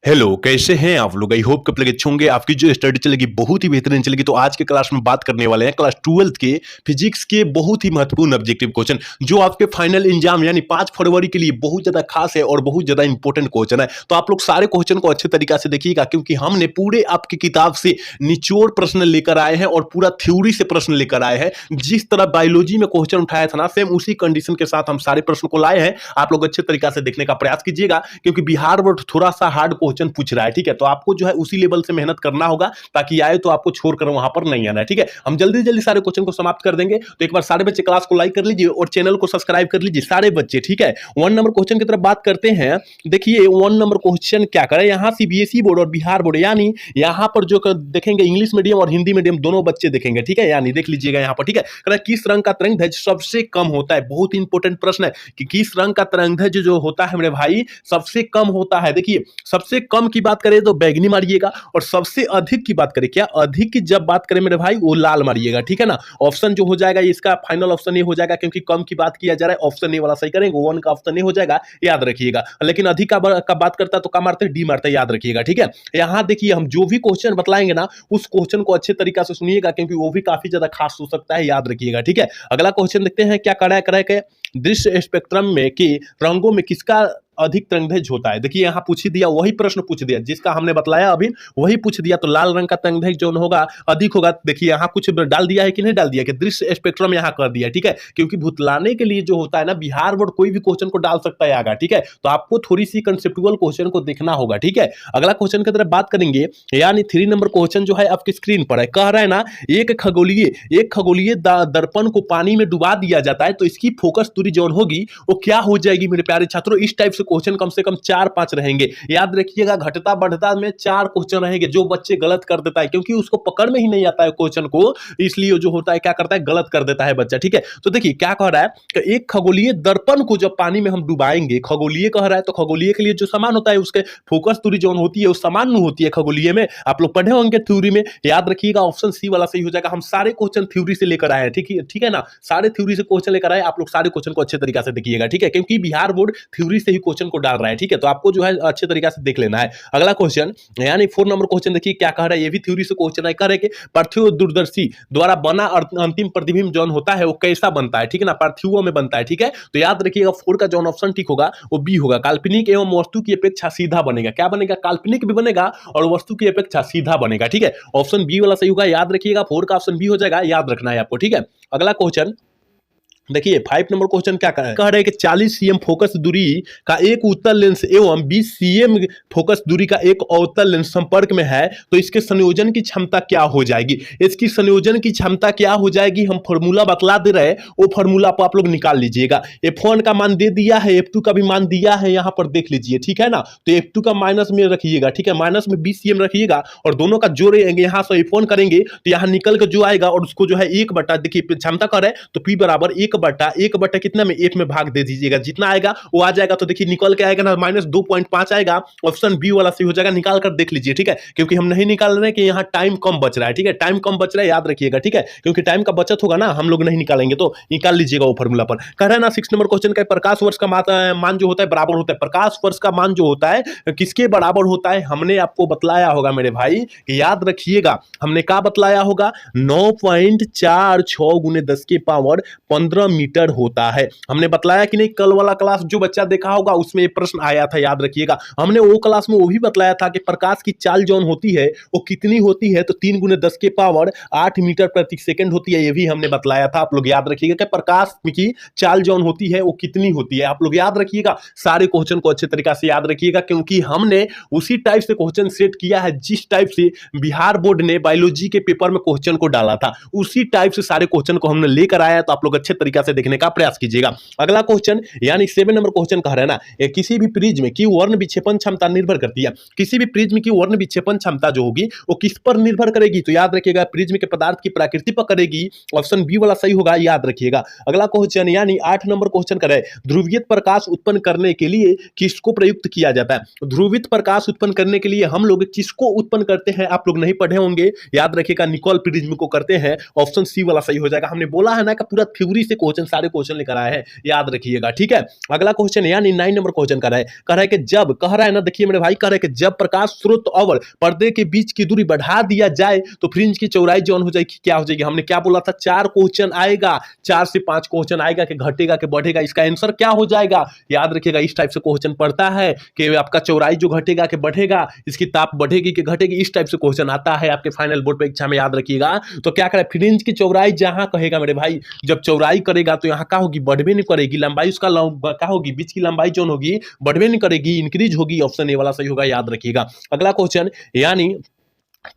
Hello, कैसे हैं आप लोग? आई होप कि आप लोग अच्छे होंगे। आपकी जो स्टडी चलेगी बहुत ही बेहतरीन चलेगी। तो आज के क्लास में बात करने वाले हैं क्लास 12th के फिजिक्स के बहुत ही महत्वपूर्ण ऑब्जेक्टिव क्वेश्चन जो आपके फाइनल एग्जाम यानी 5 फरवरी के लिए बहुत ज्यादा खास है और बहुत ज्यादा इंपॉर्टेंट क्वेश्चन है। तो आप लोग सारे क्वेश्चन को अच्छे तरीके से देखिएगा, क्योंकि हमने पूरे आपकी किताब से निचोड़ प्रश्न लेकर आए हैं और पूरा थ्योरी से प्रश्न लेकर आए हैं। जिस तरह बायोलॉजी में क्वेश्चन उठाया था ना, सेम उसी कंडीशन के साथ हम सारे प्रश्न को लाए हैं। आप लोग अच्छे तरीके से देखने का प्रयास कीजिएगा, क्योंकि बिहार बोर्ड थोड़ा सा हार्ड क्वेश्चन पूछ रहा है। ठीक है, तो आपको जो है उसी लेवल से मेहनत करना होगा, ताकि आए तो आपको छोड़कर वहां पर नहीं आना है। ठीक है, हम जल्दी जल्दी सारे क्वेश्चन को समाप्त कर देंगे। तो एक बार सारे बच्चे क्लास को लाइक कर लीजिए और चैनल को सब्सक्राइब कर लीजिए सारे बच्चे। ठीक है, 1 नंबर क्वेश्चन की तरफ बात करते हैं। देखिए 1 नंबर क्वेश्चन क्या करें, यहाँ सीबीएसई बोर्ड और बिहार बोर्ड, यानी यहाँ पर जो देखेंगे इंग्लिश मीडियम और हिंदी मीडियम दोनों बच्चे देखेंगे। ठीक है, यानी देख लीजिएगा यहाँ पर। ठीक है, किस रंग का तरंगदैर्घ्य सबसे कम होता है? बहुत इंपॉर्टेंट प्रश्न है कि किस रंग का तरंगदैर्घ्य जो होता है मेरे भाई सबसे कम होता है। देखिए सबसे कम की बात करें तो बैगनी मारिएगा, और सबसे अधिक की बात करें, क्या अधिक की जब बात करें मेरे भाई, वो लाल मारिएगा। ठीक है ना, ऑप्शन जो हो जाएगा इसका फाइनल ऑप्शन ये हो जाएगा, क्योंकि कम की बात किया जा रहा है। ऑप्शन ए वाला सही करेंगे, 1 का ऑप्शन ए हो जाएगा, याद रखिएगा। लेकिन अधिक का बात करता है तो क्या मारते हैं? डी मारते हैं, याद रखिएगा। ठीक है, यहां देखिए हम जो भी क्वेश्चन बतलाएंगे ना, उस क्वेश्चन को अच्छे तरीके से सुनिएगा, क्योंकि वो भी काफी ज्यादा खास हो सकता है, याद रखिएगा। ठीक है, अगला क्वेश्चन देखते हैं क्या कराए के दृश्य स्पेक्ट्रम में के रंगों में किसका अधिक तरंगदैर्घ्य होता है। देखिए यहाँ पूछ ही दिया, वही प्रश्न पूछ दिया जिसका हमने बतलाया अभी, वही पूछ दिया। तो लाल रंग का तरंगदैर्घ्य जो होगा अधिक होगा। देखिए यहाँ कुछ डाल दिया है कि नहीं डाल दिया, कि दृश्य स्पेक्ट्रम यहाँ कर दिया। ठीक है, क्योंकि भुतलाने के लिए जो होता है ना, बिहार बोर्ड कोई भी क्वेश्चन को डाल सकता है आगा। ठीक है, तो आपको थोड़ी सी कंसेप्चुअल क्वेश्चन को देखना होगा। ठीक है, अगला क्वेश्चन की तरफ बात करेंगे, यानी 3 नंबर क्वेश्चन जो है आपकी स्क्रीन पर है। कह रहा है ना, एक खगोलीय दर्पण को पानी में डुबा दिया जाता है तो इसकी फोकस दूरी जो होगी वो क्या हो जाएगी मेरे प्यारे छात्रों? इस टाइप से क्वेश्चन कम से कम 4-5 रहेंगे, याद रखिएगा। घटता बढ़ता में 4 क्वेश्चन रहेंगे। जो बच्चे गलत कर देता है, क्योंकि उसको पकड़ में ही नहीं आता है क्वेश्चन को, इसलिए जो होता है क्या करता है, गलत कर देता है बच्चा। ठीक है, तो देखिए क्या कह रहा है कि एक खगोलीय दर्पण को जब पानी में हम डुबाएंगे, खगोलीय कह रहा है, तो खगोलीय के लिए जो समान होता है उसके फोकस दूरी जो होती है वो समान नहीं होती है खगोलीय में। आप लोग पढ़े होंगे थ्योरी में, याद रखिएगा। ऑप्शन सी वाला सही हो जाएगा। हम सारे क्वेश्चन थ्योरी से लेकर आए हैं। ठीक है ना, सारे थ्योरी से क्वेश्चन लेकर आए। आप लोग सारे क्वेश्चन को अच्छे तरीके से देखिएगा। ठीक है, क्योंकि बिहार बोर्ड थ्योरी से ही क्वेश्चन को डाल रहा है। ठीक है, तो आपको जो है अच्छे तरीके से देख लेना है। अगला क्वेश्चन यानी 4 नंबर क्वेश्चन देखिए क्या कह रहा है, ये भी थ्योरी से क्वेश्चन है। कह रहे कि पार्थिव दूरदर्शी द्वारा बना अंतिम प्रतिबिंब जो होता है वो कैसा बनता है? ठीक है ना, पार्थिवों में बनता है। ठीक है, तो याद रखिएगा 4 का जो ऑप्शन ठीक होगा वो बी होगा। काल्पनिक एवं वस्तु की अपेक्षा सीधा बनेगा। क्या बनेगा? काल्पनिक भी बनेगा और वस्तु की अपेक्षा सीधा बनेगा। ठीक है, ऑप्शन बी वाला सही होगा, याद रखिएगा। 4 का ऑप्शन बी हो जाएगा, याद रखना है आपको। ठीक है, अगला क्वेश्चन देखिए 5 नंबर क्वेश्चन क्या कह रहे हैं कि 40 सीएम फोकस दूरी का एक उत्तल लेंस एवं 20 सीएम फोकस दूरी का एक अवतल लेंस संपर्क में है तो इसके संयोजन की क्षमता क्या हो जाएगी? इसकी संयोजन की क्षमता क्या हो जाएगी, हम फॉर्मूला बतला दे रहे हैं, वो फॉर्मूला को आप लोग निकाल लीजिएगा। F1 का मान दे दिया है, F2 का भी मान दिया है, यहां पर देख लीजिए। ठीक है ना, तो F2 का माइनस में रखिएगा। ठीक है, माइनस में 20 सीएम रखिएगा और दोनों का जोड़ेंगे, यहां से F1 करेंगे तो यहां निकल कर जो आएगा और उसको जो है 1 बटा, देखिए क्षमता कर रहे हैं तो P बराबर 1 बटा कितना में 8 में भाग दे दीजिएगा। जितना आएगा वो आ जाएगा। तो देखिए निकल के आएगा ना -2.5 आएगा। ऑप्शन बी वाला सही हो जाएगा, निकाल कर देख लीजिए। ठीक है, क्योंकि हम नहीं निकाल रहे हैं कि यहाँ टाइम कम बच रहा है। ठीक है, टाइम कम बच रहा है, याद रखिएगा। ठीक है, क्योंकि टाइम का बचत होगा ना, हम लोग नहीं निकालेंगे, तो निकाल लीजिएगा वो फॉर्मूला पर। कह रहे हैं ना 6 नंबर क्वेश्चन का, प्रकाश वर्ष का मान जो होता है बराबर होता है। प्रकाश वर्ष का मान जो होता है किसके बराबर होता है? हमने आपको बतलाया होगा मेरे भाई, याद रखिएगा। हमने क्या बतलाया होगा? 9.46 × 10⁻15 मीटर होता है। हमने बतलाया कि नहीं? कल वाला क्लास जो बच्चा देखा होगा उसमें ये प्रश्न आया था, याद रखिएगा। हमने वो क्लास में वो भी बतलाया था कि प्रकाश की चाल जो होती है वो कितनी होती है, तो 3 × 10⁸ मीटर प्रति सेकंड होती है। ये भी हमने बतलाया था, आप लोग याद रखिएगा कि प्रकाश की चाल जो होती है वो कितनी होती है। आप लोग याद रखिएगा, सारे क्वेश्चन को अच्छे तरीके से याद रखिएगा, क्योंकि हमने उसी टाइप से क्वेश्चन सेट किया है जिस टाइप से बिहार बोर्ड ने बायोलॉजी के पेपर में क्वेश्चन को डाला था। उसी टाइप से सारे क्वेश्चन को हमने लेकर आया, तो आप लोग अच्छे तरीके से देखने का प्रयास कीजिएगा। अगला क्वेश्चन यानी 7 नंबर क्वेश्चन कह रहा है ना, किसी भी प्रिज्म की वर्ण विक्षेपण क्षमता निर्भर करती है। किसी भी प्रिज्म की वर्ण विक्षेपण क्षमता जो होगी वो किस पर निर्भर करेगी? तो याद रखिएगा प्रिज्म के पदार्थ की प्रकृति पर करेगी। ऑप्शन बी वाला सही होगा, याद रखिएगा। अगला क्वेश्चन यानी 8 नंबर क्वेश्चन कर रहे हैं, ध्रुवीय प्रकाश उत्पन्न करने के लिए किसको प्रयुक्त किया जाता है? ध्रुवीय प्रकाश उत्पन्न करने के लिए हम लोग किसको उत्पन्न करते हैं? आप लोग नहीं पढ़े होंगे, याद रखिएगा, निकोल प्रिज्म को करते हैं। ऑप्शन सी वाला सही हो जाएगा। हमने बोला है ना कि पूरा थ्योरी से क्वेश्चन सारे क्वेश्चन लेकर आए हैं, याद रखिएगा, ठीक है। अगला क्वेश्चन यानी 9 नंबर क्वेश्चन कह रहा है कि जब कह रहा है ना, देखिए मेरे भाई, कह रहा है कि जब प्रकाश स्रोत और पर्दे के बीच की दूरी बढ़ा दिया जाए तो फ्रिंज की चौड़ाई जो हो जाएगी, क्या हो जाएगी। हमने क्या बोला था, 4 क्वेश्चन आएगा, 4 से 5 क्वेश्चन आएगा कि घटेगा कि बढ़ेगा, इसका आंसर क्या हो जाएगा, याद रखिएगा। इस टाइप से क्वेश्चन पड़ता है कि आपका चौड़ाई जो घटेगा कि बढ़ेगा, इसकी ताप बढ़ेगी कि घटेगी, इस टाइप से क्वेश्चन आता है आपके फाइनल बोर्ड परीक्षा में, याद रखिएगा। तो क्या करें, फ्रिंज की चौड़ाई जहां कहेगा मेरे भाई, जब चौड़ाई करेगा तो यहाँ क्या होगी, बढ़वे नहीं करेगी, लंबाई उसका क्या होगी, बीच की लंबाई जो होगी बढ़वे नहीं करेगी, इंक्रीज होगी। ऑप्शन ए वाला सही होगा, याद रखिएगा। अगला क्वेश्चन यानी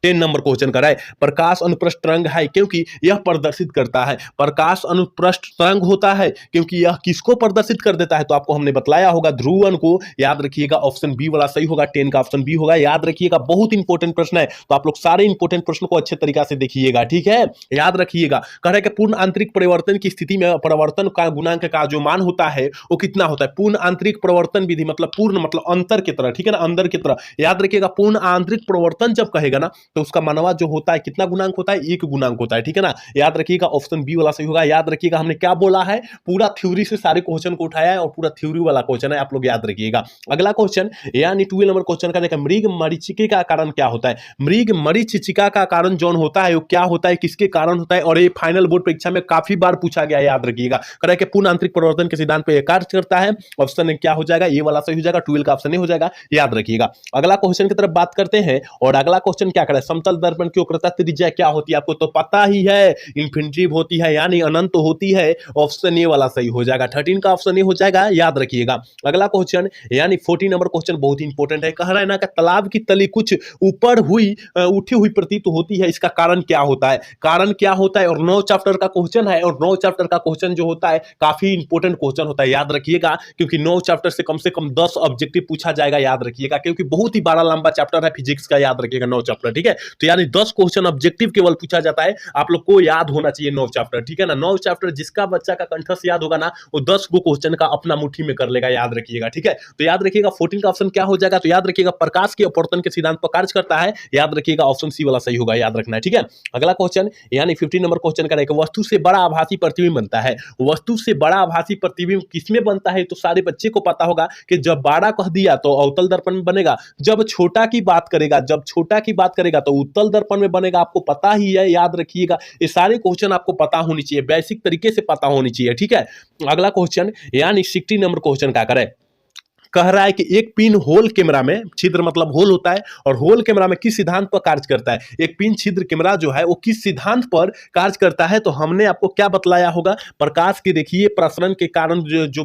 10 नंबर क्वेश्चन करा है, प्रकाश अनुप्रस्थ तरंग है क्योंकि यह प्रदर्शित करता है, प्रकाश अनुप्रस्थ तरंग होता है क्योंकि यह किसको प्रदर्शित कर देता है, तो आपको हमने बतलाया होगा ध्रुवन को, याद रखिएगा। ऑप्शन बी वाला सही होगा, 10 का ऑप्शन बी होगा, याद रखिएगा। बहुत इंपॉर्टेंट प्रश्न है, तो आप लोग सारे इंपॉर्टेंट प्रश्न को अच्छे तरीके से देखिएगा, ठीक है, याद रखिएगा। कह रहा है कि पूर्ण आंतरिक परिवर्तन की स्थिति में परिवर्तन का गुणांक का जो मान होता है वो कितना होता है, पूर्ण आंतरिक परिवर्तन विधि मतलब पूर्ण मतलब अंतर की तरह, ठीक है ना, अंदर की तरह, याद रखिएगा। पूर्ण आंतरिक परिवर्तन जब कहेगा ना तो उसका मानवा जो होता है कितना गुणांक होता है, 1 गुणांक होता है, ठीक है ना, याद रखिएगा। ऑप्शन बी वाला सही होगा, याद रखिएगा। हमने क्या बोला है, पूरा थ्योरी से सारे क्वेश्चन को उठाया है और पूरा थ्योरी वाला क्वेश्चन है, आप लोग याद रखिएगा। अगला क्वेश्चन यानी 12 नंबर क्वेश्चन का देखा, मृग मरीचिका का कारण क्या होता है, मृग मरीचिका का कारण जो होता है वो क्या होता है, किसके कारण होता है, और ये फाइनल बोर्ड परीक्षा में काफी बार पूछा गया है, याद रखिएगा। कह रहा है कि पूर्ण आंतरिक परिवर्तन के सिद्धांत पर कार्य करता है, ऑप्शन क्या हो जाएगा, ये वाला सही हो जाएगा, 12 का ऑप्शन हो जाएगा, याद रखिएगा। अगला क्वेश्चन की तरफ बात करते हैं, और अगला क्वेश्चन क्या करे, समतल दर्पण की वक्रता त्रिज्या क्या होती है, आपको तो पता ही है, इन्फिनिटिव होती है यानी अनंत होती है, ऑप्शन ए वाला सही हो जाएगा, 13 का ऑप्शन ए हो जाएगा, याद रखिएगा। अगला क्वेश्चन यानी 14 नंबर क्वेश्चन बहुत इंपॉर्टेंट है, कह रहा है ना कि तालाब की तली कुछ ऊपर हुई उठी हुई प्रतीत होती है, इसका कारण क्या होता है, कारण क्या होता है, और 9 चैप्टर का क्वेश्चन है, और 9 चैप्टर का क्वेश्चन जो होता है काफी इंपॉर्टेंट क्वेश्चन होता है, याद रखिएगा, क्योंकि 9 चैप्टर से कम 10 ऑब्जेक्टिव पूछा जाएगा, याद रखिएगा, क्योंकि बहुत ही बड़ा लंबा चैप्टर है फिजिक्स का, याद रखिएगा, 9 चैप्टर, ठीक है। तो यानी 10 क्वेश्चन ऑब्जेक्टिव केवल पूछा जाता है, आप लोग को याद होना चाहिए 9 चैप्टर, ठीक है ना। 9 चैप्टर जिसका बच्चा का कंठस्थ याद होगा ना, वो 10 गो क्वेश्चन का अपना मुट्ठी में कर लेगा, याद रखिएगा, ठीक है। तो याद रखिएगा 14 का ऑप्शन क्या हो जाएगा, तो याद रखिएगा प्रकाश के अपवर्तन के सिद्धांत पर कार्य करता है, याद रखिएगा, ऑप्शन सी वाला सही होगा, याद रखना है, ठीक है। अगला क्वेश्चन यानी 15 नंबर क्वेश्चन का रहेगा, वस्तु से बड़ा आभासी प्रतिबिंब बनता है, वस्तु से बड़ा आभासी प्रतिबिंब किसमें बनता है, तो सारे बच्चे को पता होगा कि जब बड़ा कह दिया तो अवतल दर्पण में बनेगा, जब छोटा की बात करेगा, जब छोटा की बात करेगा तो उत्तल दर्पण में बनेगा, आपको पता ही है, याद रखिएगा। ये सारे क्वेश्चन आपको पता होनी चाहिए, बेसिक तरीके से पता होनी चाहिए, ठीक है। अगला क्वेश्चन यानी 16 नंबर क्वेश्चन क्या करे, कह रहा है कि एक पिन होल कैमरा में, छिद्र मतलब होल होता है, और होल कैमरा में किस सिद्धांत पर कार्य करता है, एक पिन छिद्र कैमरा जो है वो किस सिद्धांत पर कार्य करता है, तो हमने आपको क्या बतलाया होगा, प्रकाश की देखिए प्रसरण के कारण जो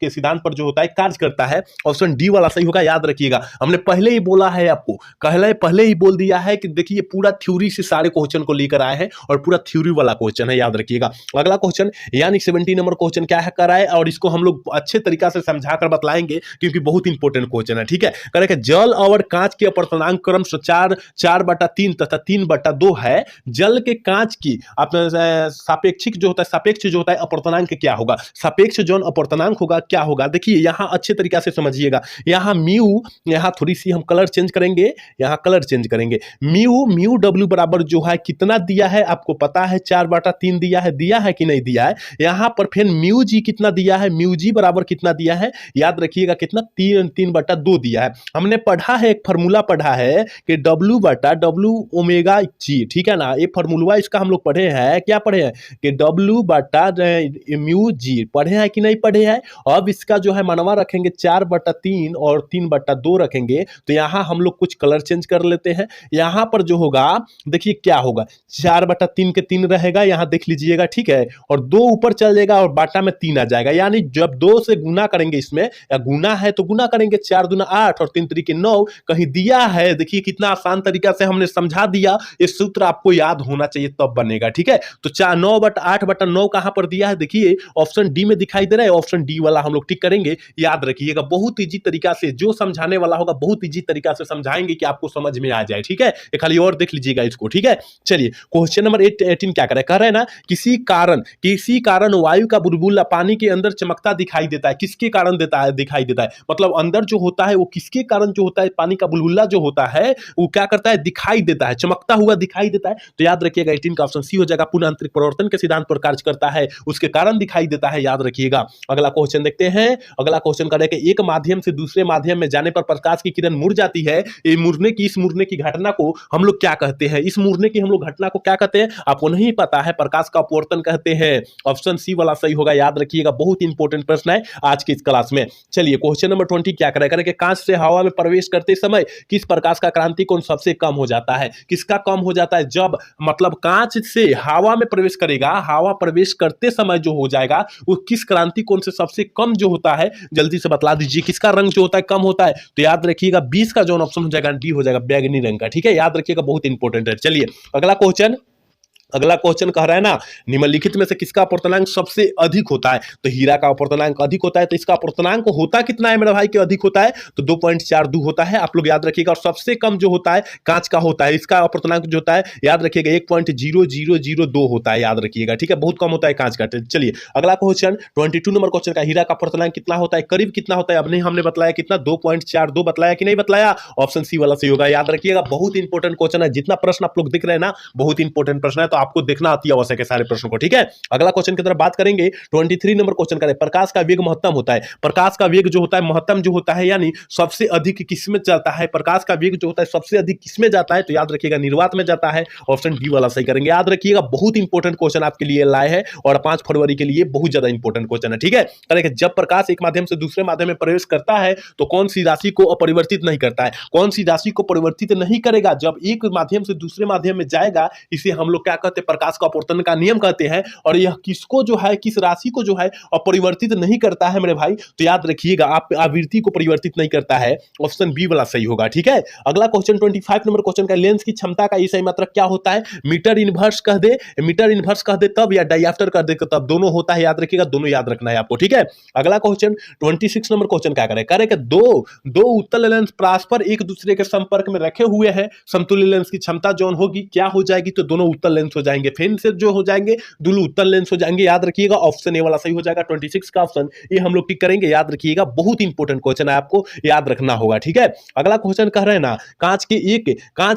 के सिद्धांत पर जो होता है कार्य करता है, ऑप्शन डी वाला सही होगा, याद रखिएगा। हमने पहले ही बोला है आपको, पहले ही बोल दिया है कि देखिए पूरा थ्योरी से सारे क्वेश्चन को लेकर आए हैं और पूरा थ्योरी वाला क्वेश्चन है, याद रखिएगा। अगला क्वेश्चन यानी 17 नंबर क्वेश्चन क्या है कराए, और इसको हम लोग अच्छे तरीका से समझाकर बतलाएंगे क्योंकि बहुत इंपॉर्टेंट क्वेश्चन है, ठीक है। करें जल और कांच के अपवर्तनांक क्रम 4/3 तथा 3/2 है, जल के कांच की सापेक्षिक जो होता है, सापेक्ष जो होता है अपवर्तनांक क्या होगा, सापेक्ष जो अपवर्तनांक होगा क्या होगा, देखिए यहां अच्छे तरीके से समझिएगा, यहां म्यू, यहां थोड़ी सी हम कलर चेंज करेंगे, यहां कलर चेंज करेंगे, म्यू डब्ल्यू बराबर जो है कितना दिया है, आपको पता है 4/3 दिया है कि नहीं दिया है, यहां पर फिर म्यू जी कितना दिया है, म्यू जी बराबर कितना दिया है, याद रखिएगा कितना 3/2 दिया है। हमने पढ़ा है, एक फार्मूला पढ़ा है कि W/W ओमेगा जी, ठीक है ना, ये फार्मूला इसका हम लोग पढ़े हैं, क्या पढ़े हैं कि W/म्यू जी, पढ़े हैं कि नहीं पढ़े हैं। अब इसका जो है मनवा रखेंगे 4/3 और 3/2 रखेंगे, तो यहां हम लोग कुछ कलर चेंज कर लेते हैं। यहां पर जो होगा देखिए क्या होगा, 4/3 के 3 रहेगा, यहां देख लीजिएगा, ठीक है, और 2 ऊपर चल जाएगा और बाटा में 3 आ जाएगा, यानी जब 2 से गुना करेंगे, इसमें या गुना है तो गुना करेंगे, 4 दूना 8 और 3 तरीके 9, कहीं दिया है, देखिए कितना आसान तरीका से हमने समझा दिया, ये सूत्र आपको याद होना चाहिए तब बनेगा, ठीक है। तो 9/8/9 कहां पर दिया है, देखिए ऑप्शन डी में दिखाई दे रहा है, ऑप्शन डी वाला हम लोग टिक करेंगे, याद रखिएगा। बहुत इजी तरीका से जो समझाने वाला होगा बहुत इजी तरीका से समझाएंगे कि आपको समझ में आ जाए, ठीक है। ये खाली और देख लीजिएगा इसको, ठीक है। चलिए क्वेश्चन नंबर 18 क्या कह रहे हैं ना, किसी कारण वायु का बुलबुला पानी के अंदर चमकता दिखाई देता है, किसके कारण दिखाई देता है, मतलब अंदर जो होता है वो किसके कारण जो होता है, पानी का बुलबुला जो होता है वो क्या करता है, दिखाई देता है, चमकता हुआ दिखाई देता है। तो याद रखिएगा 18 का ऑप्शन सी हो जाएगा, पुनः आंतरिक परिवर्तन के सिद्धांत पर कार्य करता है, उसके कारण दिखाई देता है, याद रखिएगा। अगला क्वेश्चन देखते हैं। अगला क्वेश्चन करें कि एक माध्यम से दूसरे माध्यम में जाने पर प्रकाश की किरण मुड़ जाती है, ये मुड़ने की, इस मुड़ने की घटना को हम लोग क्या कहते हैं, इस मुड़ने की हम लोग घटना को क्या कहते हैं, आपको नहीं पता है, प्रकाश का अपवर्तन कहते हैं। ऑप्शन सी वाला सही होगा, याद रखिएगा, बहुत इंपॉर्टेंट प्रश्न है आज की इस क्लास में। चलिए क्वेश्चन नंबर 20 क्या करें कि कांच से हवा में प्रवेश करते समय किस प्रकाश का क्रांति कोण सबसे कम हो जाता है, किसका कम हो जाता है, जब मतलब कांच से हवा में प्रवेश करेगा, हवा प्रवेश करते समय जो हो जाएगा वो किस क्रांति कोण से सबसे कम जो होता है, जल्दी से बतला दीजिए, किसका रंग जो होता है कम होता है। तो याद रखिएगा 20 का जो ऑप्शन हो जाएगा डी हो जाएगा, बैगनी रंग का, ठीक है, याद रखिएगा, बहुत इंपॉर्टेंट है। चलिए अगला क्वेश्चन कह रहा है ना, निम्नलिखित में से किसका अपवर्तनांक सबसे अधिक होता है, तो हीरा का अपवर्तनांक अधिक होता है, तो इसका अपवर्तनांक होता कितना है मेरा भाई कि अधिक होता है, तो 2.42 होता है, आप लोग याद रखिएगा। और सबसे कम जो होता है कांच का होता है, इसका अपवर्तनांक जो होता है याद रखिएगा 1.0002 होता है, याद रखिएगा, ठीक है, बहुत कम होता है कांच का। चलिए अगला क्वेश्चन 22 नंबर क्वेश्चन का, हीरा का अपवर्तनांक कितना होता है, करीब कितना होता है, अब नहीं हमने बताया कितना, 2.42 बताया कि नहीं बताया, ऑप्शन सी वाला सही होगा, याद रखिएगा, बहुत इंपॉर्टेंट क्वेश्चन है, जितना प्रश्न आप लोग दिख रहे हैं ना बहुत इंपॉर्टेंट प्रश्न है, तो आपको देखना अति आवश्यक है सारे प्रश्नों को, ठीक है। अगला क्वेश्चन की तरफ बात करेंगे, 23 नंबर क्वेश्चन करें, प्रकाश का वेग महत्तम होता है, प्रकाश का वेग जो होता है महत्तम जो होता है, यानी सबसे अधिक किसमें चलता है, प्रकाश का वेग जो होता है सबसे अधिक किसमें जाता है, तो याद रखिएगा निर्वात में जाता है, ऑप्शन डी वाला सही करेंगे, याद रखिएगा, बहुत इंपॉर्टेंट क्वेश्चन आपके लिए लाए हैं और 5 फरवरी के लिए बहुत ज्यादा इंपॉर्टेंट क्वेश्चन है, ठीक है। करेंगे जब प्रकाश एक माध्यम से दूसरे माध्यम में प्रवेश करता है तो कौन सी राशि को अपरिवर्तित नहीं करता है, कौन सी राशि को परिवर्तित नहीं करेगा, जब एक माध्यम से दूसरे माध्यम में जाएगा, इसे हम लोग क्या कहते हैं, प्रकाश का अपवर्तन का नियम कहते हैं। और यह किसको जो है, किस राशि को जो है अपरिवर्तित नहीं करता है मेरे भाई, तो याद रखिएगा आप आवृत्ति को परिवर्तित नहीं करता है, ऑप्शन बी वाला सही होगा, ठीक है। अगला क्वेश्चन 25 नंबर क्वेश्चन का, लेंस की क्षमता का सही मात्रक क्या होता है, मीटर इनवर्स कह दे, मीटर इनवर्स कह दे तब, या डायऑप्टर कह दे तब, दोनों होता है, याद रखिएगा, दोनों याद रखना है आपको, ठीक है। अगला क्वेश्चन 26 नंबर क्वेश्चन क्या करें कि दो उत्तल लेंस परस्पर एक दूसरे के संपर्क में रखे हुए हैं, समतुल्य लेंस की क्षमता जो होगी क्या हो जाएगी, तो दोनों उत्तल लेंस हो जाएंगे, फिर से जो हो जाएंगे दोनों उत्तल लेंस हो जाएंगे, याद रखिएगा, ऑप्शन ए वाला सही हो जाएगा, 26 का ऑप्शन ये हम लोग टिक करेंगे, याद रखिएगा, बहुत इंपॉर्टेंट क्वेश्चन है, आपको याद रखना होगा, ठीक है। अगला क्वेश्चन कह रहे हैं ना, कांच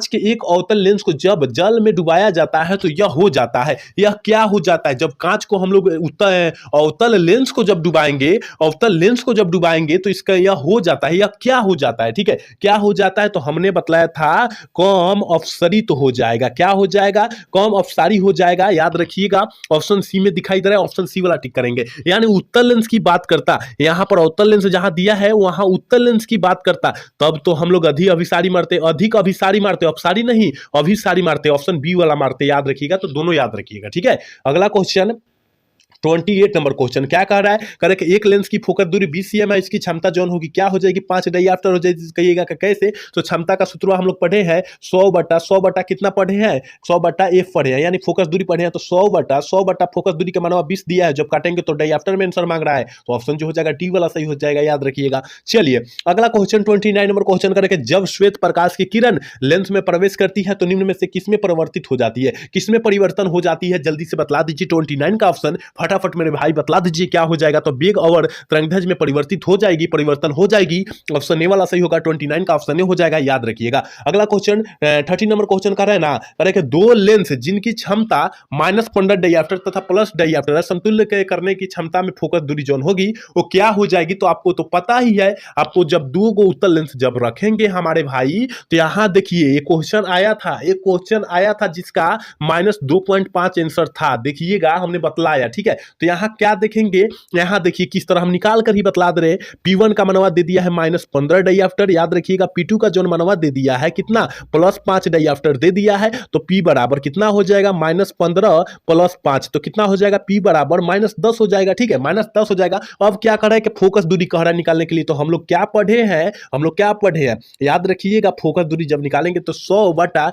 के एक अवतल लेंस को जब जल में डुबाया जाता है तो यह हो जाता है, यह क्या हो जाता है, जब कांच को हम लोग अवतल लेंस को जब डुबाएंगे, अवतल लेंस को जब डुबाएंगे तो इसका यह हो जाता है, यह क्या हो जाता है, ठीक है, क्या हो जाता है, तो हमने बतलाया था कम अपसरित हो जाएगा, क्या हो जाएगा, कम अपसारी हो जाएगा, याद रखिएगा, ऑप्शन सी में दिखाई दे रहा है, ऑप्शन सी वाला टिक करेंगे, यानी उत्तल लेंस की बात करता, यहां पर अवतल लेंस जहां दिया है वहां उत्तल लेंस की बात करता, तब तो हम लोग अधिक अभिसारी मारते, अपसारी नहीं अभिसारी मारते, ऑप्शन बी वाला मारते, याद रखिएगा, तो दोनों याद रखिएगा, ठीक है। अगला क्वेश्चन 28 नंबर क्वेश्चन क्या कह रहा है, करे कि एक लेंस की फोकस दूरी 20 cm है, इसकी क्षमता जौन होगी क्या हो जाएगी, 5 डायऑप्टर हो जाएगी, कहिएगा कि कैसे, तो क्षमता का सूत्र हम लोग पढ़े हैं 100 बटा कितना पढ़े हैं, 100 बटा एफ पढ़े हैं, यानी फोकस दूरी पढ़े हैं, तो 100 बटा फोकस दूरी का मानवा 20 दिया है, जब काटेंगे तो डायऑप्टर में आंसर मांग रहा है, तो ऑप्शन जो हो जाएगा डी वाला सही हो जाएगा, याद रखिएगा। चलिए अगला क्वेश्चन 29 नंबर क्वेश्चन करें, जब श्वेत प्रकाश की किरण लेंस में प्रवेश करती है तो निम्न में से किसमें परिवर्तित हो जाती है, किसमें परिवर्तन हो जाती है, जल्दी से बतला दीजिए, 29 का ऑप्शन फटाफट मेरे भाई बतला दीजिए क्या हो जाएगा, तो वेग और तरंगदैर्घ्य में परिवर्तित हो जाएगी, परिवर्तन हो जाएगी, ऑप्शन ए वाला सही होगा, 29 का ऑप्शन ए हो जाएगा, याद रखिएगा। अगला क्वेश्चन 30 नंबर क्वेश्चन कर रहे हैं ना, करें कि दो लेंस जिनकी क्षमता -15 डायऑप्टर तथा प्लस डायऑप्टर समतुल्य के करने की क्षमता में फोकस दूरी जोन होगी वो क्या हो जाएगी, तो आपको तो पता ही है, आपको जब दो गो उत्तल लेंस जब रखेंगे हमारे भाई, तो यहां देखिए एक क्वेश्चन आया था जिसका -2.5 आंसर था, देखिएगा हमने बतलाया, ठीक है। तो यहां क्या देखेंगे, यहां देखिए किस तरह हम निकाल कर ही बतला दे रहे, P1 का मनवा दे दिया है -15 डायऑप्टर, याद रखिएगा, P2 का जो मनवा दे दिया है कितना +5 डायऑप्टर दे दिया है, तो P बराबर कितना हो जाएगा, -15 + 5, तो कितना हो जाएगा, P बराबर -10 हो जाएगा, ठीक है, -10 हो जाएगा। अब क्या कर रहा है कि फोकस दूरी कह रहा है निकालने के लिए, तो हम लोग क्या पढ़े हैं, याद रखिएगा, फोकस दूरी जब निकालेंगे तो 100 बटा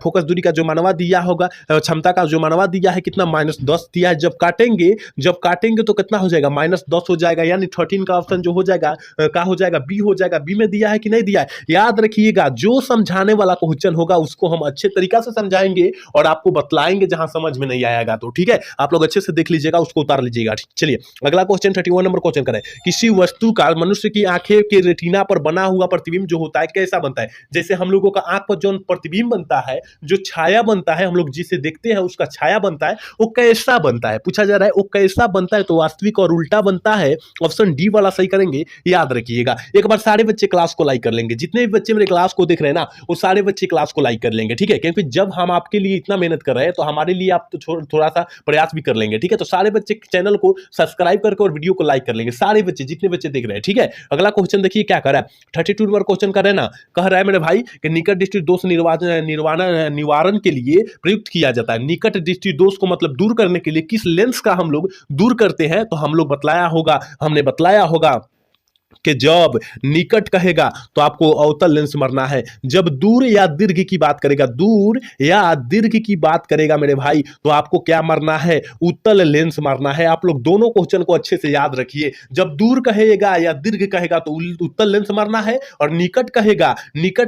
फोकस दूरी का जो मनवा दिया होगा, क्षमता का जो मनवा दिया है कितना -10 दिया है, जब काटेंगे काटेंगे, जब काटेंगे तो कितना हो जाएगा, -10 हो जाएगा, यानी 13 का ऑप्शन जो हो जाएगा क्या हो जाएगा, बी हो जाएगा। बी में दिया है कि नहीं दिया है, याद रखिएगा। जो समझाने वाला क्वेश्चन होगा उसको हम अच्छे तरीका से समझाएंगे और आपको बतलाएंगे जहां समझ में नहीं आएगा तो, ठीक है। आप लोग अच्छे से देख लीजिएगा, उसको उतार लीजिएगा। चलिए अगला क्वेश्चन 31 नंबर क्वेश्चन करें। किसी वस्तु का मनुष्य की आंखें के रेटिना पर बना हुआ प्रतिबिंब जो होता है कैसा बनता है। जैसे हम लोगों का आंख पर जो प्रतिबिंब बनता है, जो छाया बनता है, हम लोग जिसे देखते हैं उसका छाया बनता है, वो कैसा बनता है पूछा जा रहा है। वो कैसा बनता है तो वास्तविक और उल्टा बनता है। ऑप्शन डी वाला सही करेंगे, याद रखिएगा। एक बार सारे बच्चे क्लास को लाइक कर लेंगे, जितने भी बच्चे मेरे क्लास को देख रहे हैं ना वो सारे बच्चे क्लास को लाइक कर लेंगे, ठीक है। क्योंकि जब हम आपके लिए इतना मेहनत कर रहे हैं तो हमारे लिए आप तो थोड़ा सा प्रयास भी कर लेंगे, ठीक है। तो सारे बच्चे चैनल को सब्सक्राइब करके और वीडियो को लाइक कर लेंगे, सारे बच्चे जितने बच्चे देख रहे हैं, ठीक है। अगला क्वेश्चन देखिए क्या कर रहा है, 32 नंबर क्वेश्चन कर रहे हैं ना। कह रहा है मेरे भाई कि निकट दृष्टि दोष निवारण के लिए प्रयुक्त किया जाता है। निकट दृष्टि दोष को मतलब दूर करने के लिए किस लेंस का हम लोग दूर करते हैं, तो हम लोग हमने बतलाया होगा कि जब निकट कहेगा तो आपको अवतल लेंस मरना है। जब दूर या दीर्घ की बात करेगा, दूर या दीर्घ की बात करेगा मेरे भाई, तो आपको क्या मरना है, उत्तल लेंस मरना है। आप लोग दोनों क्वेश्चन को अच्छे से याद रखिए। जब दूर कहेगा या दीर्घ कहेगा तो उत्तल लेंस मरना है, और निकट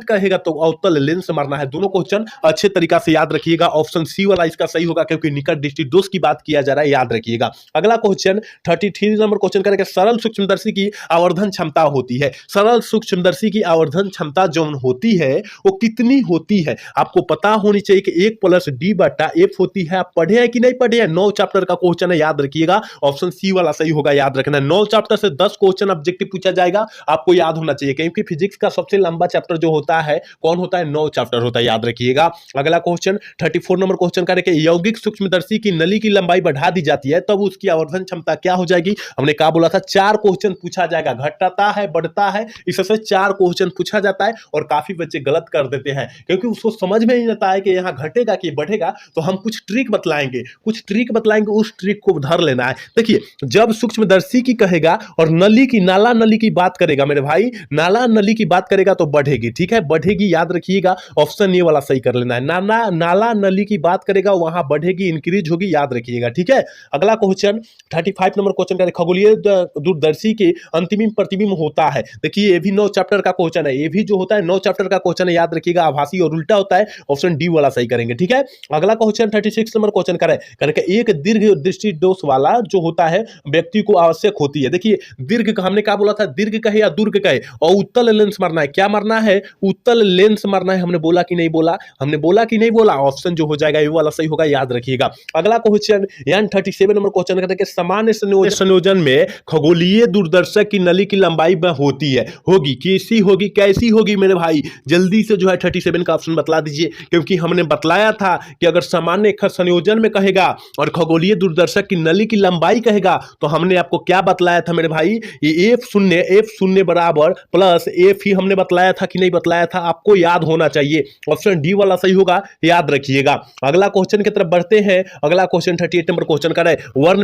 कहेगा तो अवतल लेंस मरना है। दोनों क्वेश्चन अच्छे तरीका से याद रखिएगा। ऑप्शन सी वाला इसका सही होगा, क्योंकि निकट दृष्टि दोष की बात किया जा रहा है, याद रखिएगा। अगला क्वेश्चन 33 नंबर क्वेश्चन करेगा, सरल सूक्ष्मदर्शी की आवर्धन क्षमता होती है। सरल सूक्ष्मदर्शी की आवर्धन क्षमता जो होती है वो कितनी होती है, आपको पता होनी चाहिए कि 1 + d/f होती है। आप पढ़े हैं कि नहीं पढ़े हैं, 9 चैप्टर का क्वेश्चन है, याद रखिएगा। ऑप्शन सी वाला सही होगा, याद रखना। 9 चैप्टर से 10 क्वेश्चन ऑब्जेक्टिव पूछा जाएगा, आपको याद होना चाहिए, क्योंकि फिजिक्स का सबसे लंबा चैप्टर जो होता है कौन होता है, 9 चैप्टर होता है, याद रखिएगा। अगला क्वेश्चन 34 नंबर क्वेश्चन करेंगे, यौगिक सूक्ष्मदर्शी की नली की लंबाई बढ़ा दी जाती है तब उसकी आवर्धन क्षमता क्या हो जाएगी। हमने क्या बोला था, 4 क्वेश्चन पूछा जाएगा, घटता है बढ़ता है, इससे 4 क्वेश्चन पूछा जाता है। और काफी बच्चे गलत कर देते हैं, क्योंकि उसको समझ में नहीं आता है कि यहाँ घटेगा कि बढ़ेगा। तो हम कुछ ट्रिक बतलाएंगे, उस ट्रिक को धर लेना है। देखिए, जब सूक्ष्मदर्शी की कहेगा और नाला नली की बात करेगा मेरे भाई, नाला नली की बात करेगा तो बढ़ेगी, ठीक है, बढ़ेगी, याद रखिएगा। ऑप्शन ए वाला सही कर लेना है। नाला नली की बात करेगा वहां बढ़ेगी, इंक्रीज होगी, याद रखिएगा, ठीक है। अगला क्वेश्चन 35 नंबर क्वेश्चन करें, खगोलीय दूरदर्शी के अंतिम प्रतिबिंब होता है। देखिए ये भी 9 चैप्टर का क्वेश्चन है, ये भी जो होता है 9 चैप्टर का क्वेश्चन है, याद रखिएगा। आभासी और उल्टा होता है, ऑप्शन डी वाला सही करेंगे, ठीक है। अगला क्वेश्चन 36 नंबर क्वेश्चन करें, एक दीर्घ दृष्टि दोष वाला जो होता है व्यक्ति को आवश्यक होती है। देखिए दीर्घ का हमने क्या बोला था, दीर्घ कहे या दूर कहे, और उत्तल लेंस मरना है। क्या मरना है, उत्तल लेंस मरना है। हमने बोला कि नहीं बोला, ऑप्शन जो हो जाएगा ये वाला सही होगा, याद रखिएगा। अगला क्वेश्चन यानी 37 नंबर क्वेश्चन करते हैं, सामान्य संयोजन में खगोलीय दूरदर्शक की नली की लंबाई होती है, होगी, कैसी होगी मेरे भाई, जल्दी से जो है 37 का ऑप्शन बतला दीजिए। क्योंकि हमने बतलाया था कि अगर सामान्य संयोजन में कहेगा और खगोलीय दूरदर्शक की नली की लंबाई कहेगा तो हमने आपको क्या बतलाया था मेरे भाई, ये f0 बराबर प्लस f ही हमने बतलाया था कि नहीं बतलाया था, आपको याद होना चाहिए। ऑप्शन डी वाला सही होगा, याद रखिएगा। अगला क्वेश्चन की तरफ बढ़ते हैं। अगला क्वेश्चन 38 नंबर क्वेश्चन का है, वर्ण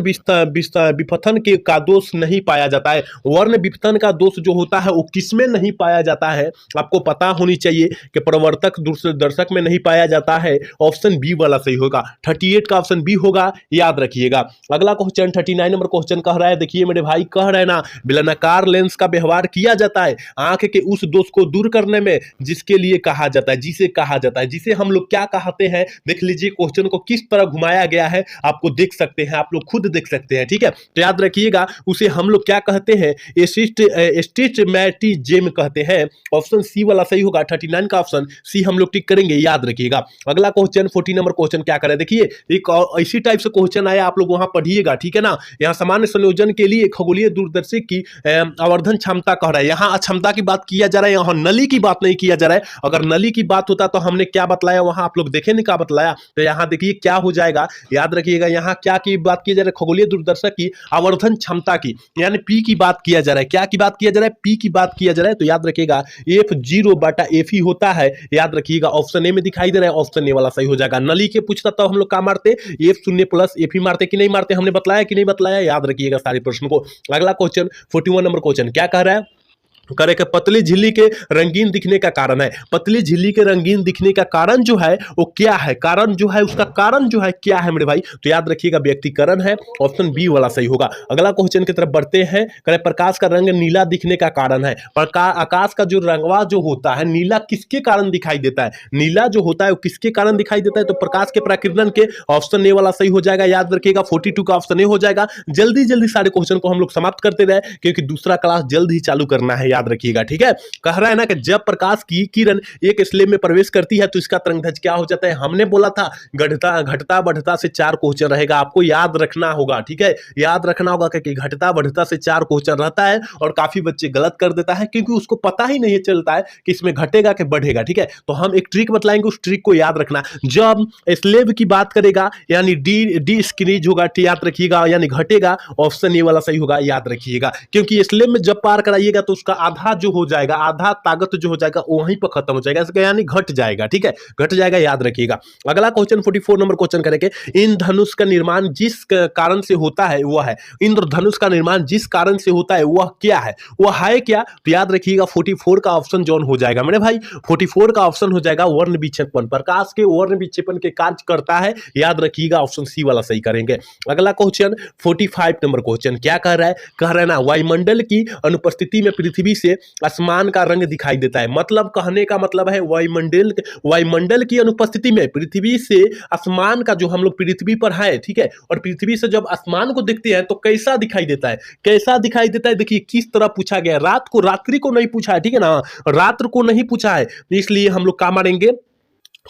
विपथन का दोष नहीं पाया जाता है। वर्ण विपथन का दोष जो होता है वो किसमें नहीं पाया जाता है, आपको पता होनी चाहिए कि प्रवर्तक दूरदर्शक में नहीं पाया जाता है। ऑप्शन बी वाला सही होगा, 38 का ऑप्शन बी होगा, याद रखिएगा। अगला क्वेश्चन 39 नंबर क्वेश्चन कह रहा है, देखिए मेरे भाई कह रहे हैं ना, बेलनाकार लेंस का व्यवहार किया जाता है आंख के उस दोष को दूर करने में जिसके लिए कहा जाता है, जिसे हम लोग क्या कहते हैं। देख लीजिए क्वेश्चन को किस तरह घुमाया गया है, आपको देख सकते हैं, आप लोग खुद देख सकते हैं, ठीक है। तो याद रखिएगा, उसे हम लोग क्या कहते हैं, एस्टिग्मेटिज्म कहते हैं। ऑप्शन सी वाला सही होगा, 39 का ऑप्शन सी हम लोग टिक करेंगे, याद रखिएगा। अगला क्वेश्चन 40 नंबर क्वेश्चन क्या करें, देखिए एक इसी टाइप से क्वेश्चन आया, आप लोग वहां पढ़िएगा, ठीक है ना। यहाँ सामान्य संयोजन के लिए खगोलीय दूरदर्शी की आवर्धन क्षमता कह रहा है, यहाँ क्षमता की बात किया जा रहा है, यहाँ नली की बात नहीं किया जा रहा है। अगर नली की बात होता तो हमने क्या बतलाया वहां, आप लोग देखे नहीं क्या बतलाया। तो यहाँ देखिए क्या हो जाएगा, याद रखिएगा, यहाँ क्या की बात की जा रही है, खगोलीय दूरदर्शक की आवर्धन क्षमता की, यानी पी की बात किया जा रहा है। क्या की बात किया जा रहा है, पी की बात किया जा रहा है। तो याद रखिएगा f0/f ही होता है, याद रखिएगा। ऑप्शन ए में दिखाई दे रहा है, ऑप्शन ए वाला सही हो जाएगा। नली के पूछता तो हम लोग क्या मारते, f0 + f ही मारते कि नहीं मारते, हमने बतलाया कि नहीं बतलाया, याद रखिएगा सारे प्रश्न को। अगला क्वेश्चन 41 नंबर क्वेश्चन क्या कह रहा है, करे के पतली झिल्ली के रंगीन दिखने का कारण है। पतली झिल्ली के रंगीन दिखने का कारण जो है वो क्या है, कारण जो है उसका कारण जो है क्या है मेरे भाई, तो याद रखिएगा व्यक्तिकरण है, ऑप्शन बी वाला सही होगा। अगला क्वेश्चन की तरफ बढ़ते हैं। करे प्रकाश का रंग नीला दिखने का कारण है। आकाश का जो रंगवा जो होता है नीला किसके कारण दिखाई देता है, नीला जो होता है वो किसके कारण दिखाई देता है, तो प्रकाश के प्रकीर्णन के, ऑप्शन ए वाला सही हो जाएगा। याद रखिएगा 42 का ऑप्शन ए हो जाएगा। जल्दी जल्दी सारे क्वेश्चन को हम लोग समाप्त करते रहे क्योंकि दूसरा क्लास जल्द ही चालू करना है, याद रखिएगा, ठीक है। कह रहा है ना कि जब प्रकाश की किरण एक स्लेब में प्रवेश करती है तो इसका तरंगदैर्ध्य क्या हो जाता है। हमने बोला था घटता घटता बढ़ता से 4 क्वेश्चन रहेगा, आपको याद रखना होगा, ठीक है, याद रखना होगा कि घटता बढ़ता से 4 क्वेश्चन रहता है और काफी बच्चे गलत कर देता है क्योंकि उसको पता ही नहीं चलता है कि इसमें घटेगा कि बढ़ेगा, ठीक है। तो हम एक ट्रिक बतलाएंगे, उस ट्रिक को याद रखना। जब स्लेब की बात करेगा यानी डी स्क्रीज होगा, याद रखिएगा, यानी घटेगा, ऑप्शन ए वाला सही होगा, याद रखिएगा, क्योंकि स्लेब में जब पार कराइएगा तो उसका आधा जो हो जाएगा, आधा ताकत जो हो जाएगा वहीं पर खत्म हो जाएगा, इसका यानी घट जाएगा, ठीक है, घट जाएगा, याद रखिएगा। अगला क्वेश्चन 44 नंबर क्वेश्चन करेंगे। इंद्रधनुष का निर्माण जिस कारण से होता है वह है, इंद्रधनुष का निर्माण जिस कारण से होता है वह क्या है, वह है क्या, तो याद रखिएगा 44 का ऑप्शन जॉन हो जाएगा मेरे भाई, 44 का ऑप्शन हो जाएगा वर्ण विक्षेपण, प्रकाश के वर्ण विक्षेपण के कार्य करता है, याद रखिएगा, ऑप्शन सी वाला सही करेंगे। अगला क्वेश्चन 45 नंबर क्वेश्चन क्या कह रहा है, कह रहा है ना वायुमंडल की अनुपस्थिति में पृथ्वी से आसमान का रंग दिखाई देता है। मतलब कहने का मतलब है वायुमंडल की अनुपस्थिति में पृथ्वी से आसमान का, जो हम लोग पृथ्वी पर है, ठीक है, और पृथ्वी से जब आसमान को देखते हैं तो कैसा दिखाई देता है, कैसा दिखाई देता है। देखिए किस तरह पूछा गया है, रात्रि को नहीं पूछा है, ठीक है ना, रात्र को नहीं पूछा है, इसलिए हम लोग क्या मारेंगे,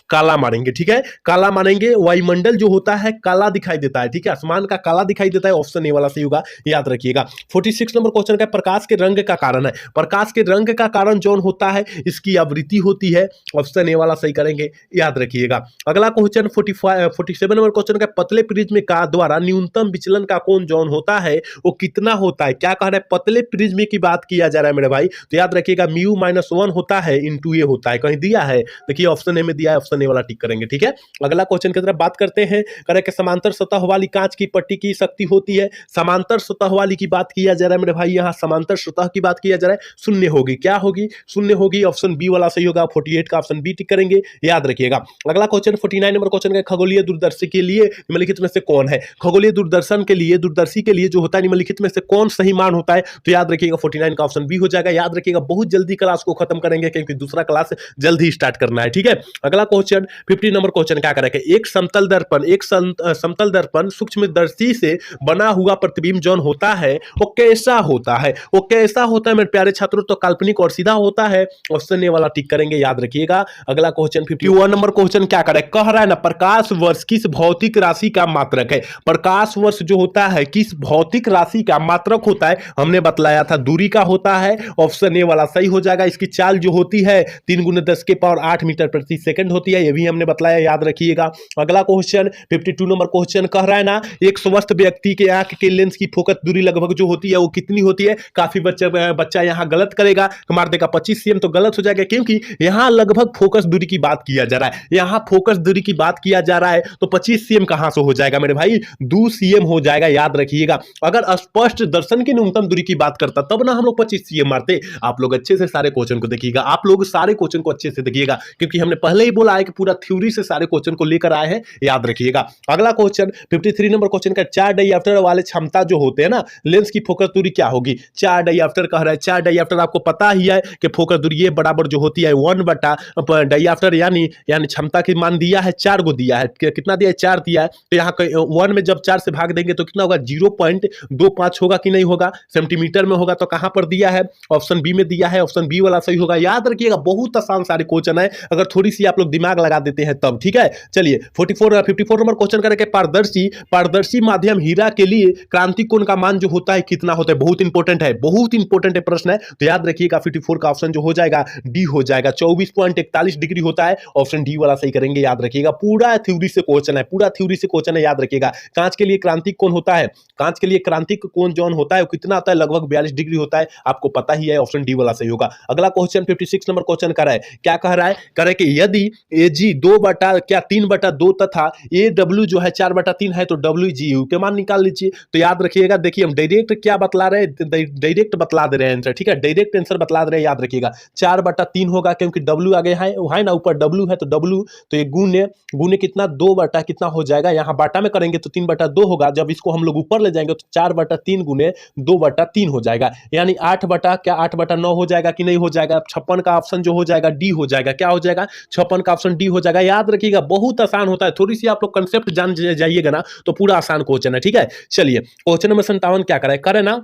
काला मारेंगे, ठीक है, काला मारेंगे। वायुमंडल जो होता है काला दिखाई देता है, ठीक है, आसमान का काला दिखाई देता है, ऑप्शन ए वाला सही होगा, याद रखिएगा। 46 नंबर क्वेश्चन का प्रकाश के रंग का कारण है, प्रकाश के रंग का कारण जौन होता है इसकी आवृत्ति होती है, ऑप्शन ए वाला सही करेंगे, याद रखिएगा। अगला क्वेश्चन 47 नंबर क्वेश्चन का पतले प्रिज्म का द्वारा न्यूनतम विचलन का कोण जौन होता है वो कितना होता है, क्या कह रहा है, पतले प्रिज्म की बात किया जा रहा है मेरे भाई, तो याद रखिएगा μ-1 होता है इंटू ए होता है, कहीं दिया है, देखिए ऑप्शन ए में दिया है, ऑप्शन ए वाला टिक करेंगे, ठीक है। अगला क्वेश्चन की तरफ बात करते हैं, करें कि समांतर सतह वाली कांच की पट्टी की शक्ति होती है, समांतर सतह वाली की बात किया जा रहा है मेरे भाई, यहां समांतर सतह की बात किया जा रहा है, शून्य होगी, क्या होगी, शून्य होगी, ऑप्शन बी वाला सही होगा, 48 का ऑप्शन बी टिक करेंगे, याद रखिएगा। अगला क्वेश्चन 49 नंबर क्वेश्चन का खगोलीय दूरदर्शी के लिए निम्नलिखित में से कौन है, खगोलीय दूरदर्शन के लिए, दूरदर्शी के लिए जो होता है निम्नलिखित में से कौन सही मान होता है, तो याद रखिएगा 49 का ऑप्शन बी हो जाएगा, याद रखिएगा। बहुत जल्दी क्लास को खत्म करेंगे क्योंकि दूसरा क्लास जल्द ही स्टार्ट करना है, ठीक है। अगला क्वेश्चन 50 नंबर क्वेश्चन क्या करेंगे, एक समतल दर्पण सूक्ष्मदर्शी से बना हुआ प्रतिबिंब जौन होता है वो कैसा होता है, वो कैसा होता है मेरे प्यारे छात्रों, तो काल्पनिक और सीधा होता है, ऑप्शन ए वाला टिक करेंगे, याद रखिएगा। अगला क्वेश्चन 51 नंबर क्वेश्चन क्या करें, कह रहा है ना प्रकाश वर्ष किस भौतिक राशि का मात्रक है, प्रकाश वर्ष जो होता है किस भौतिक राशि का मात्रक होता है, हमने बतलाया था दूरी का होता है, ऑप्शन ए वाला सही हो जाएगा। इसकी चाल जो होती है 3 × 10⁸ मीटर प्रति सेकंड होती है, ये भी हमने बतलाया, याद रखिएगा। अगला क्वेश्चन 52 नंबर क्वेश्चन कह रहा है ना एक स्वस्थ व्यक्ति के आंख के लेंस की फोकस दूरी लगभग जो होती है वो कितनी होती है, काफी बच्चा यहां गलत करेगा, मार देगा 25 cm, तो गलत हो जाएगा क्योंकि यहां लगभग फोकस दूरी की बात किया जा रहा है, यहां फोकस दूरी की बात किया जा रहा है, तो 25 cm कहां से हो जाएगा मेरे भाई, 2 cm हो जाएगा, याद रखिएगा। अगर स्पष्ट दर्शन की न्यूनतम दूरी की बात करता तब ना हम लोग 25 cm मारते। आप लोग अच्छे से सारे क्वेश्चन को देखिएगा, आप लोग सारे क्वेश्चन को अच्छे से देखिएगा क्योंकि हमने पहले ही बोला है कि पूरा थ्योरी से सारे क्वेश्चन को लेकर आए हैं, याद रखिएगा। अगला क्वेश्चन 53 नंबर क्वेश्न का 4 डाइऑप्टर वाले क्षमता जो होते हैं ना लेंस की फोकस दूरी क्या होगी, 4 डाइऑप्टर कह रहा है, 4 डाइऑप्टर आपको पता ही है कि फोकस दूरी ये बराबर जो होती है 1 डाइऑप्टर यानी क्षमता की मान दिया है 4 को दिया है, कितना दिया है 4 दिया है, तो यहाँ 1 में जब 4 से भाग देंगे तो कितना होगा 0.25 होगा कि नहीं होगा, सेंटीमीटर में होगा, तो कहां पर दिया है, ऑप्शन बी में दिया है, ऑप्शन बी वाला सही होगा, याद रखिएगा। बहुत आसान सारे क्वेश्चन है, अगर थोड़ी सी आप लोग दिमाग लगा देते हैं तब, ठीक है। चलिए 54 नंबर क्वेश्चन करेंगे, पारदर्शी माध्यम हीरा के लिए क्रांति कोण का मान जो होता है कितना होता है, बहुत इंपॉर्टेंट है, बहुत इंपॉर्टेंट है प्रश्न है, तो याद रखिएगा 54 का ऑप्शन जो हो जाएगा डी हो जाएगा, 24.41 डिग्री होता है, ऑप्शन डी वाला सही करेंगे, याद रखिएगा। पूरा थ्योरी से क्वेश्चन है, पूरा थ्योरी से क्वेश्चन है, याद रखिएगा। कांच के लिए क्रांतिक कोण होता है, कांच के लिए क्रांतिक कोण जौन होता है वो कितना आता है, लगभग 42 डिग्री होता है, आपको पता ही है, ऑप्शन डी वाला सही होगा। अगला क्वेश्चन 56 नंबर क्वेश्चन कर रहा है, क्या कह रहा है, कह रहा है कि यदि AG 2/3/2 तथा AW जो है 4/3 है, तो WGU के मान निकाल लीजिए। तो याद रखिएगा, देखिए हम डायरेक्ट क्या बतला रहे हैं, डायरेक्ट बतला दे रहे हैं आंसर, ठीक है, डायरेक्ट आंसर बतला दे रहे हैं। याद रखिएगा 4/3 होगा, क्योंकि W आगे है ना, ऊपर W है, तो W, तो ये गुने गुने कितना 2 बटा कितना हो जाएगा, यहाँ बाटा में करेंगे तो 3/2 होगा। जब इसको हम लोग ऊपर ले जाएंगे तो 4/3 गुने 2/3 हो जाएगा, यानी 8/9 हो जाएगा कि नहीं हो जाएगा। 56 का ऑप्शन जो हो जाएगा डी हो जाएगा। क्या हो जाएगा? 56 का ऑप्शन डी हो जाएगा। याद रखिएगा, बहुत आसान होता है, थोड़ी सी आप लोग कंसेप्ट जान जाइएगा ना तो पूरा आसान क्वेश्चन है, ठीक है। चलिए क्वेश्चन नंबर 57 क्या करे ना,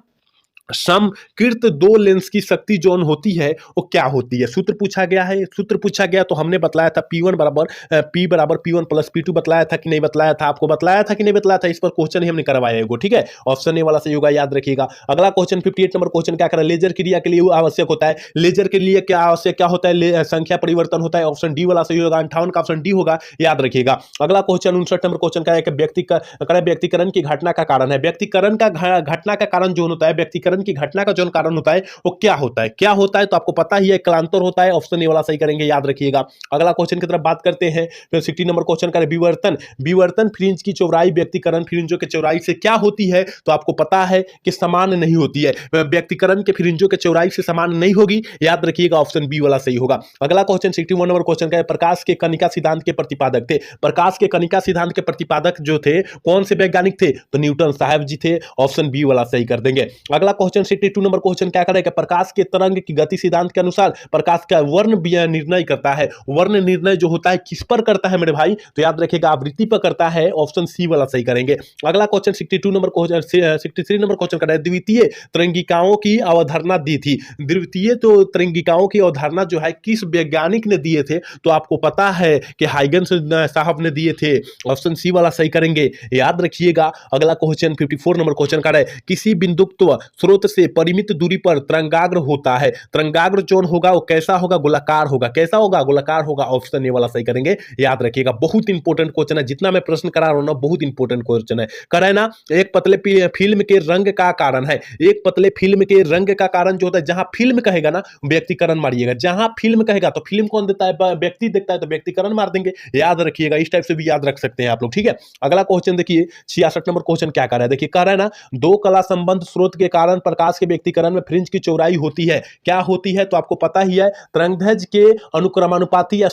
समकृत दो लेंस की शक्ति जोन होती है वो क्या होती है। सूत्र पूछा गया है, सूत्र पूछा गया तो हमने बताया था P1 बराबर P1 प्लस P2 बतलाया था कि नहीं बतलाया था, आपको बतलाया था कि नहीं बतलाया था, इस पर क्वेश्चन ही हमने करवाया है, ठीक है। ऑप्शन ए वाला सही होगा, याद रखिएगा। अगला क्वेश्चन 58 नंबर क्वेश्चन क्या करें, लेजर क्रिया के लिए आवश्यक होता है, लेजर के लिए क्या आवश्यक क्या होता है, संख्या परिवर्तन होता है। ऑप्शन डी वाला सही होगा, 58 का ऑप्शन डी होगा, याद रखिएगा। अगला क्वेश्चन 59 नंबर क्वेश्चन क्या है, व्यक्तिकरण की घटना का कारण है। व्यक्तिकरण का घटना का कारण जो होता है, व्यक्तिकरण की घटना का जो कारण होता है वो क्या होता है, क्या होता है, तो आपको पता ही है, कालांतर होता है। ऑप्शन ए वाला सही करेंगे, याद रखिएगा। अगला क्वेश्चन की तरफ बात करते हैं, फिर 60 नंबर क्वेश्चन करें, विवर्तन फ्रिंज की चौड़ाई व्यक्तिकरण फ्रिंजों के चौड़ाई से क्या होती है, तो आपको पता है कि समान नहीं होती है, व्यक्तिकरण के फ्रिंजों के चौड़ाई से समान नहीं होगी, याद रखिएगा। ऑप्शन बी वाला सही होगा। अगला क्वेश्चन 61 नंबर क्वेश्चन का है, प्रकाश के कणिका सिद्धांत के प्रतिपादक थे। प्रकाश के कणिका सिद्धांत के प्रतिपादक जो थे कौन से वैज्ञानिक थे, तो न्यूटन साहब जी थे। ऑप्शन बी वाला सही कर देंगे। अगला क्वेश्चन 62 नंबर क्वेश्चन क्या करेगा, प्रकाश के तरंग की गति सिद्धांत के अनुसार प्रकाश का वर्ण निर्णय करता है। वर्ण निर्णय जो होता है किस पर करता है मेरे भाई, तो याद रखिएगा आवृत्ति पर करता है। ऑप्शन सी वाला सही करेंगे। अगला question 62 number question 63 number question कर रहा है, द्वितीय तरंगिकाओं की अवधारणा दी थी। द्वितीय तो तरंगिकाओं की अवधारणा जो है किस वैज्ञानिक ने दिए थे, तो आपको पता है कि हाइगन्स साहब ने दिए थे। ऑप्शन सी वाला सही करेंगे, याद रखिएगा। अगला क्वेश्चन 54 नंबर क्वेश्चन कर रहा है, किसी बिंदुत्व स्रोत से परिमित दूरी पर तरंगाग्र होता है। तरंगाग्र जोन होगा वो कैसा होगा, गोलाकार होगा। कैसा होगा, गोलाकार होगा। ऑप्शन ए वाला सही करेंगे, याद रखिएगा। बहुत इंपॉर्टेंट क्वेश्चन है, जितना मैं प्रश्न करा रहा हूं ना बहुत इंपॉर्टेंट क्वेश्चन है। करे ना, एक पतले फिल्म के रंग का कारण है, एक पतले फिल्म के रंग का कारण जो होता है, जहां फिल्म कहेगा ना व्यक्तिकरण मारिएगा, जहां फिल्म कहेगा तो फिल्म कौन देता है, व्यक्ति देखता है तो व्यक्तिकरण मार देंगे, याद रखिएगा। इस टाइप से भी याद रख सकते हैं आप लोग, ठीक है। अगला क्वेश्चन देखिए 66 नंबर क्वेश्चन क्या कर रहा है, देखिए कह रहा है ना, दो कला संबंध स्रोत के कारण प्रकाश के व्यक्तिकरण में फ्रिंज की चौड़ाई होती है। क्या होती है, तो आपको पता ही है, तरंगदैर्घ्य के अनुक्रमानुपाती या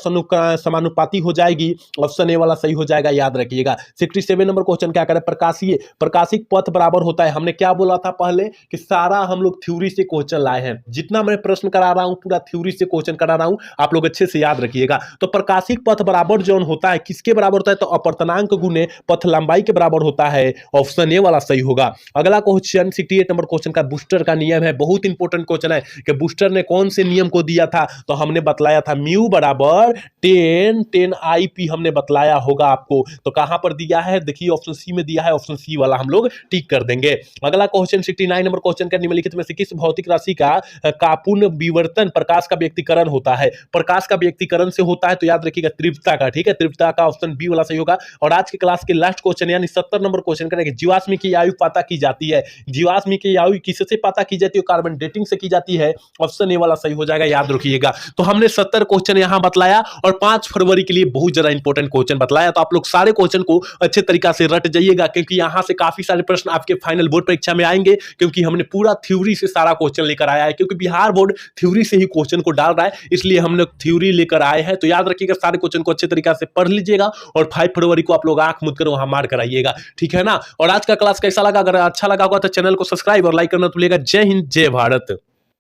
समानुपाती हो जाएगी। ऑप्शन ए वाला सही हो जाएगा, याद रखिएगा। 67 नंबर क्वेश्चन क्या करें, प्रकाशिक पथ बराबर होता है। हमने क्या बोला था पहले कि सारा हम लोग थ्योरी से क्वेश्चन लाए हैं, जितना मैं प्रश्न करा रहा हूं पूरा थ्योरी से क्वेश्चन करा रहा हूं, आप लोग अच्छे से याद रखिएगा। तो प्रकाशिक पथ बराबर जो होता है किसके बराबर होता है, तो अपर्तनांक गुने पथ लंबाई के बराबर होता है। ऑप्शन ए वाला सही होगा। अगला क्वेश्चन 68 नंबर क्वेश्चन का बूस्टर का नियम है, बहुत इंपॉर्टेंट क्वेश्चन है कि बूस्टर ने कौन से नियम को दिया था, तो हमने बतलाया था म्यू बराबर 10 IP हमने बतलाया होगा आपको। तो कहां पर दिया है, देखिए ऑप्शन सी में दिया है, ऑप्शन सी वाला हम लोग टिक कर देंगे। अगला क्वेश्चन 69 नंबर क्वेश्चन का, निम्नलिखित में से किस भौतिक राशि का पूर्ण विवर्तन प्रकाश का व्यक्तिकरण होता है। प्रकाश का व्यक्तिकरण से होता है, तो याद रखिएगा तीव्रता का, ठीक है, तीव्रता का। ऑप्शन बी वाला सही होगा। और आज के क्लास के लास्ट क्वेश्चन यानी 70 नंबर क्वेश्चन करेंगे, जीवाश्म की आयु पता की जाती है। जीवाश्म की आयु किससे पता की जाती है, कार्बन डेटिंग से की जाती है। ऑप्शन ए वाला सही हो जाएगा, याद रखिएगा। तो हमने 70 क्वेश्चन यहां बतलाया और 5 फरवरी के लिए बहुत ज्यादा इंपॉर्टेंट क्वेश्चन बतलाया। तो आप लोग सारे क्वेश्चन को अच्छे तरीका से रट जाइएगा, क्योंकि यहां से काफी सारे प्रश्न आपके फाइनल बोर्ड परीक्षा में आएंगे, क्योंकि हमने पूरा थ्योरी से सारा क्वेश्चन लेकर आया है, क्योंकि बिहार बोर्ड थ्योरी से ही क्वेश्चन को डाल रहा है, इसलिए हम लोग थ्योरी लेकर आए हैं। तो याद रखिएगा, सारे क्वेश्चन को अच्छे तरीका से पढ़ लीजिएगा और 5 फरवरी को आप लोग आंख मूंद कर वहां मार कराइएगा, ठीक है ना। और आज का क्लास कैसा लगा, अगर अच्छा लगा होगा तो चैनल को सब्सक्राइब और लाइक करना तो भूलिएगा। जय हिंद, जय भारत।